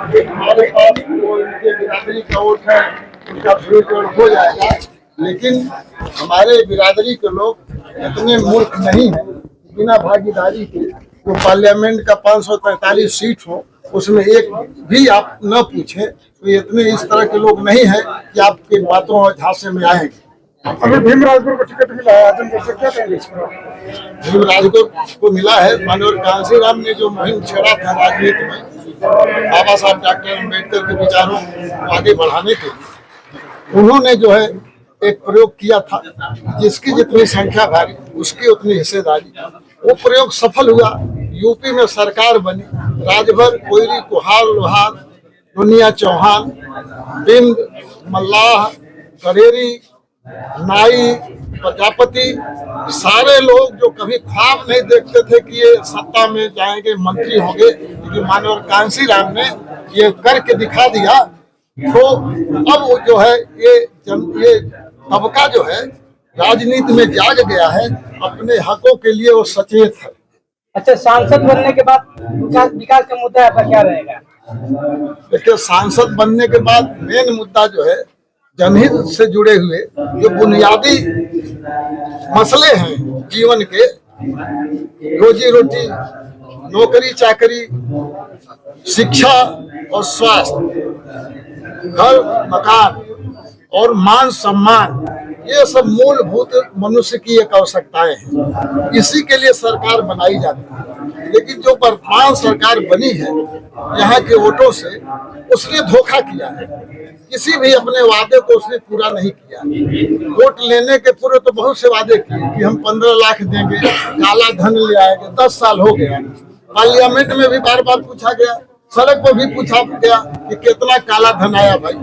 कि हमारे पास जो इनके बिरादरी का वोट है उनका ध्रुवीकरण हो जाएगा, लेकिन हमारे बिरादरी के लोग इतने मूर्ख नहीं है बिना भागीदारी के जो पार्लियामेंट का 543 सीट हो उसमें एक भी आप न पूछे, तो इतने इस तरह के लोग नहीं है कि आपके बातों और झांसे में आएंगे। अभी भीमराजपुर को टिकट मिला है, आजमगढ़ से क्या कहेंगे इस पर? भीमराजपुर को मिला है। माननीय कांशीराम ने जो मुहिम छेड़ा था राजनीति में बाबा साहब डॉक्टर अम्बेडकर के विचारों को आगे बढ़ाने के लिए, उन्होंने जो है एक प्रयोग किया था, जिसकी जितनी संख्या भारी उसकी उतनी हिस्सेदारी। वो प्रयोग सफल हुआ, यूपी में सरकार बनी, राजभर कोयरी कुहार लोहार दुनिया चौहान बिंद मल्लाह करेरी नाई प्रजापति सारे लोग जो कभी ख्वाब नहीं देखते थे कि ये सत्ता में जाएंगे, मंत्री होंगे, लेकिन माननीय कांशीराम ने ये करके दिखा दिया। तो अब वो जो है ये तबका जो है राजनीति में जाग गया है, अपने हकों के लिए वो सचेत है। अच्छा, सांसद बनने के बाद विकास का मुद्दा आपका क्या रहेगा? देखिए, सांसद बनने के बाद मेन मुद्दा जो है जनहित से जुड़े हुए जो बुनियादी मसले हैं जीवन के, रोजी रोटी, नौकरी चाकरी, शिक्षा और स्वास्थ्य, घर मकान और मान सम्मान, ये सब मूलभूत मनुष्य की एक आवश्यकताएं हैं। इसी के लिए सरकार बनाई जाती है, लेकिन जो वर्तमान सरकार बनी है यहाँ के वोटों से, उसने धोखा किया है। किसी भी अपने वादे को उसने पूरा नहीं किया। वोट लेने के पूर्व तो बहुत से वादे किए कि हम 15 लाख देंगे, काला धन ले आएंगे। 10 साल हो गया, पार्लियामेंट में भी बार बार पूछा गया, सड़क पर भी पूछा गया कि कितना काला धन आया। भाई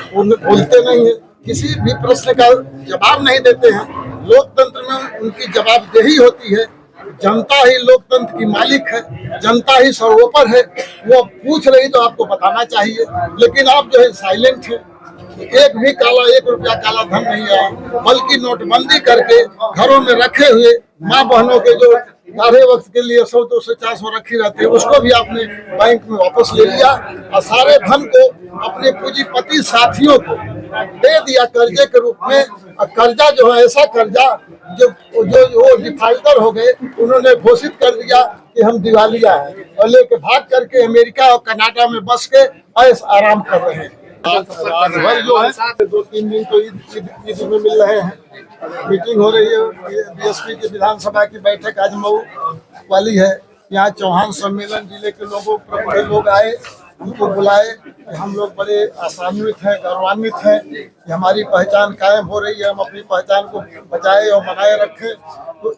बोलते नहीं है, किसी भी प्रश्न का जवाब नहीं देते हैं। लोकतंत्र में उनकी जवाबदेही होती है। जनता ही लोकतंत्र की मालिक है, जनता ही सर्वोपर है। वो पूछ रही तो आपको बताना चाहिए, लेकिन आप जो है साइलेंट है। एक भी काला 1 रुपया काला धन नहीं आया, बल्कि नोटबंदी करके घरों में रखे हुए माँ बहनों के जो आधे वक्त के लिए 100, 200, 400 रखी रहती है, उसको भी आपने बैंक में वापस ले लिया और सारे धन को अपने पूंजीपति साथियों को दे दिया कर्जे के रूप में। और कर्जा जो है ऐसा कर्जा जो वो डिफाल्टर हो गए, उन्होंने घोषित कर दिया कि हम दिवालिया हैं, और लेके भाग करके अमेरिका और कनाडा में बस के ऐश आराम कर रहे हैं। राजभर जो है 2-3 दिन तो ईद में मिल रहे हैं। मीटिंग हो रही है, बीएसपी की विधानसभा की बैठक आज मऊ वाली है। यहाँ चौहान सम्मेलन जिले के लोगों प्रमुख लोग आए, उनको बुलाए। हम लोग बड़े आशान्वित हैं, गौरवान्वित हैं कि हमारी पहचान कायम हो रही है, हम अपनी पहचान को बचाए और बनाए रखें। तो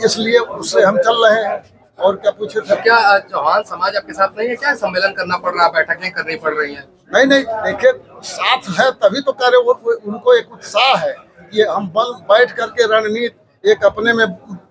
इसलिए उससे हम चल रहे हैं। और क्या पूछे थे? क्या चौहान समाज आपके साथ नहीं है? क्या सम्मेलन करना पड़ रहा है, बैठकें करनी पड़ रही हैं? नहीं, देखिए, साथ है तभी तो करे। वो उनको एक उत्साह है कि हम बैठ करके रणनीति एक अपने में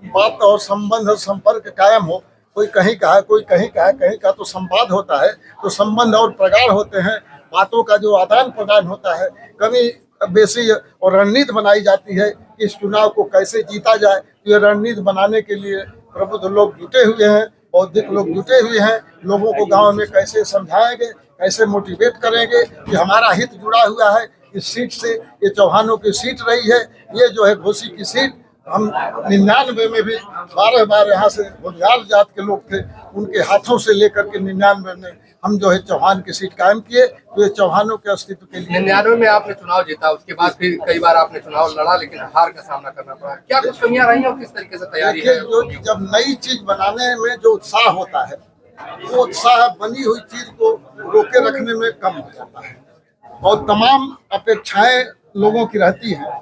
बात और संबंध और संपर्क कायम हो। कोई कहीं का है, कोई कहीं का है, कहीं का तो संवाद होता है, तो संबंध और प्रगाढ़ होते हैं। बातों का जो आदान प्रदान होता है, कभी बेसी और रणनीति बनाई जाती है कि इस चुनाव को कैसे जीता जाए। ये रणनीति बनाने के लिए प्रबुद्ध लोग जुटे हुए हैं, बौद्धिक लोग जुटे हुए हैं। लोगों को गांव में कैसे समझाएंगे, कैसे मोटिवेट करेंगे कि हमारा हित जुड़ा हुआ है इस सीट से। ये चौहानों की सीट रही है, ये जो है घोसी की सीट। हम 99 में भी 12 बार यहाँ से गुजरात जात के लोग थे, उनके हाथों से लेकर के 99 में हम जो है चौहान की सीट कायम किए। तो ये चौहानों के अस्तित्व के लिए 99 में आपने चुनाव जीता, उसके बाद फिर कई बार आपने चुनाव लड़ा, लेकिन हार का सामना करना पड़ा। क्या कुछ कमियां रही और किस तरीके से तैयारी है? जो जब नई चीज बनाने में जो उत्साह होता है, वो उत्साह बनी हुई चीज को रोके रखने में कम हो जाता है, और तमाम अपेक्षाएं लोगों की रहती हैं,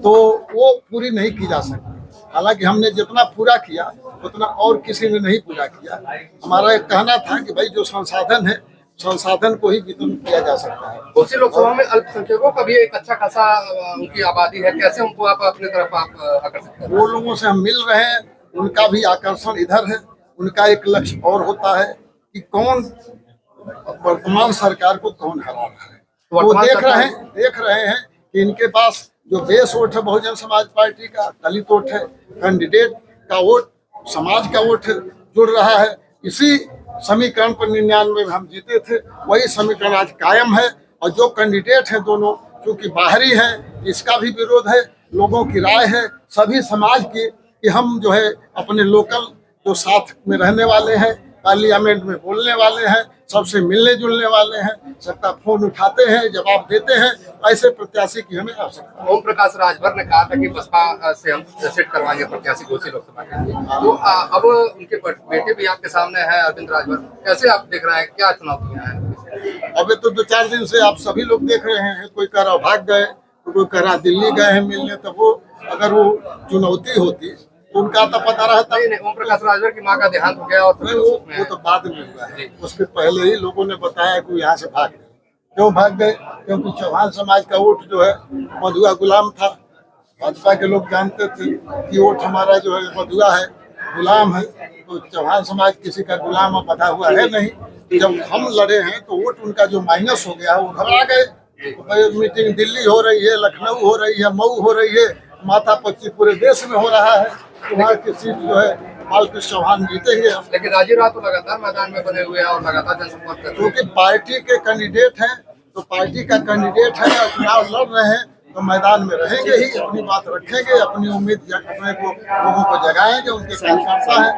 तो वो पूरी नहीं की जा सकती। हालांकि हमने जितना पूरा किया उतना और किसी ने नहीं पूरा किया। हमारा एक कहना था कि भाई जो संसाधन है, संसाधन को ही वितरण किया जा सकता है। उसी लोकसभा में अल्पसंख्यकों का भी एक अच्छा खासा उनकी आबादी है, कैसे उनको आप अपनी तरफ आप आकर्षित करें? वो लोगों से हम मिल रहे हैं, उनका भी आकर्षण इधर है। उनका एक लक्ष्य और होता है कि कौन वर्तमान सरकार को कौन हरा रहा है। वो देख रहे हैं कि इनके पास जो बेस वोट है बहुजन समाज पार्टी का, दलित वोट है, कैंडिडेट का वोट, समाज का वोट जुड़ रहा है। इसी समीकरण पर 99 में हम जीते थे, वही समीकरण आज कायम है। और जो कैंडिडेट हैं दोनों, क्योंकि बाहरी हैं, इसका भी विरोध है। लोगों की राय है सभी समाज की कि हम जो है अपने लोकल जो साथ में रहने वाले हैं, पार्लियामेंट में बोलने वाले हैं, सबसे मिलने जुलने वाले हैं, सबका फोन उठाते हैं, जवाब देते हैं, ऐसे प्रत्याशी की हमें आवश्यकता है। ओम प्रकाश राजभर ने कहा था कि बसपा से हम सेट करवाएंगे प्रत्याशी घोषित लोकसभा के लिए। तो अब उनके बेटे भी आपके सामने है, अरविंद राजभर, कैसे आप देख रहे हैं, क्या चुनाव किया है? अभी तो 2-4 दिन से आप सभी लोग देख रहे हैं, कोई कह रहा भाग गए, तो कोई कह रहा दिल्ली गए हैं मिलने। तो वो अगर वो चुनौती होती तो उनका तो पता रहता। नहीं, ओम प्रकाश राजभर की मां का देहांत हो गया और वो तो बाद में हुआ है। उसके पहले ही लोगों ने बताया कि यहाँ से भाग गए। क्यों भाग गए? क्योंकि चौहान समाज का वोट जो है मधुआ गुलाम था। भाजपा के लोग जानते थे कि वोट हमारा जो है मधुआ है, गुलाम है। तो चौहान समाज किसी का गुलाम और बधा हुआ है नहीं। जब हम लड़े हैं तो वोट उनका जो माइनस हो गया वो घबरा गए। तो मीटिंग दिल्ली हो रही है, लखनऊ हो रही है, मऊ हो रही है, माथापच्ची पूरे देश में हो रहा है। वहाँ की सीट जो है बालकृष्ण चौहान जीतेंगे। लेकिन राजीव राव तो लगातार मैदान में बने हुए हैं और लगातार जनसंपर्क कर रहे हैं। क्योंकि पार्टी के कैंडिडेट हैं, तो पार्टी का कैंडिडेट है और चुनाव लड़ रहे हैं, तो मैदान में रहेंगे ही, अपनी बात रखेंगे, अपनी उम्मीद अपने को लोगों को जगाएंगे, उनके कार्यकर्ता है।